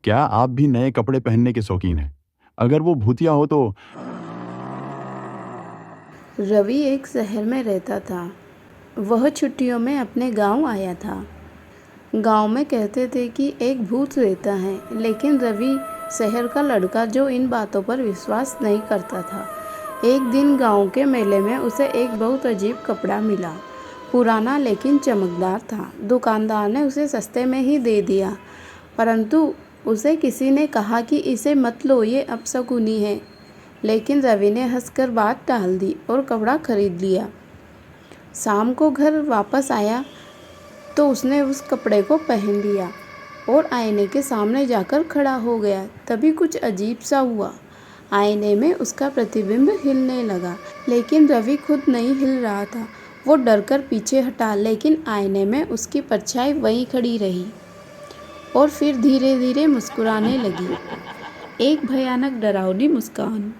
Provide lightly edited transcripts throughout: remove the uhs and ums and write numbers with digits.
क्या आप भी नए कपड़े पहनने के शौकीन हैं? अगर वो भूतिया हो तो रवि एक शहर में रहता था। वह छुट्टियों में अपने गांव आया था। गांव में कहते थे कि एक भूत रहता है, लेकिन रवि शहर का लड़का जो इन बातों पर विश्वास नहीं करता था। एक दिन गांव के मेले में उसे एक बहुत अजीब कपड़ा मिला। पुराना लेकिन चमकदार था। दुकानदार ने उसे सस्ते में ही दे दिया, परंतु उसे किसी ने कहा कि इसे मत लो, ये अपशकुनी है। लेकिन रवि ने हंसकर बात टाल दी और कपड़ा खरीद लिया। शाम को घर वापस आया तो उसने उस कपड़े को पहन लिया और आईने के सामने जाकर खड़ा हो गया। तभी कुछ अजीब सा हुआ। आईने में उसका प्रतिबिंब हिलने लगा, लेकिन रवि खुद नहीं हिल रहा था। वो डर कर पीछे हटा, लेकिन आईने में उसकी परछाई वहीं खड़ी रही और फिर धीरे धीरे मुस्कुराने लगी, एक भयानक डरावनी मुस्कान।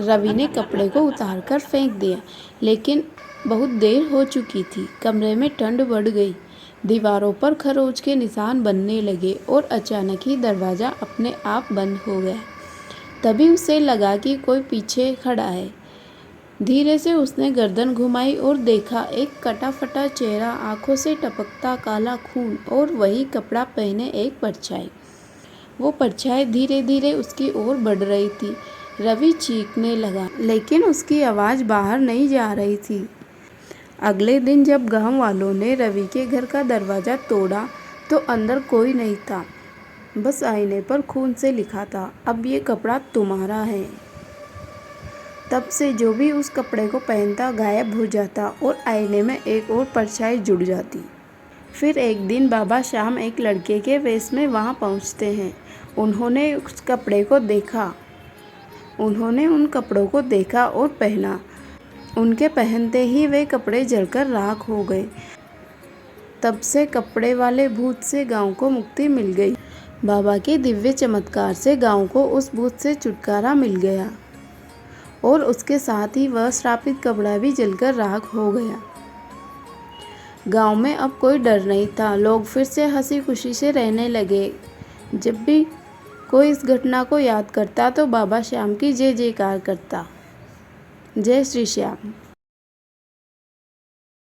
रवि ने कपड़े को उतारकर फेंक दिया, लेकिन बहुत देर हो चुकी थी। कमरे में ठंड बढ़ गई, दीवारों पर खरोच के निशान बनने लगे और अचानक ही दरवाज़ा अपने आप बंद हो गया। तभी उसे लगा कि कोई पीछे खड़ा है। धीरे से उसने गर्दन घुमाई और देखा एक कटा फटा चेहरा, आंखों से टपकता काला खून और वही कपड़ा पहने एक परछाई। वो परछाई धीरे धीरे उसकी ओर बढ़ रही थी। रवि चीखने लगा, लेकिन उसकी आवाज़ बाहर नहीं जा रही थी। अगले दिन जब गांव वालों ने रवि के घर का दरवाज़ा तोड़ा तो अंदर कोई नहीं था। बस आईने पर खून से लिखा था, अब ये कपड़ा तुम्हारा है। तब से जो भी उस कपड़े को पहनता गायब हो जाता और आईने में एक और परछाई जुड़ जाती। फिर एक दिन बाबा श्याम एक लड़के के वेश में वहाँ पहुँचते हैं। उन्होंने उन कपड़ों को देखा और पहना। उनके पहनते ही वे कपड़े जलकर राख हो गए। तब से कपड़े वाले भूत से गांव को मुक्ति मिल गई। बाबा के दिव्य चमत्कार से गांव को उस भूत से छुटकारा मिल गया और उसके साथ ही वह श्रापित कपड़ा भी जलकर राख हो गया। गांव में अब कोई डर नहीं था। लोग फिर से हंसी खुशी से रहने लगे। जब भी कोई इस घटना को याद करता तो बाबा श्याम की जय जयकार करता। जय श्री श्याम।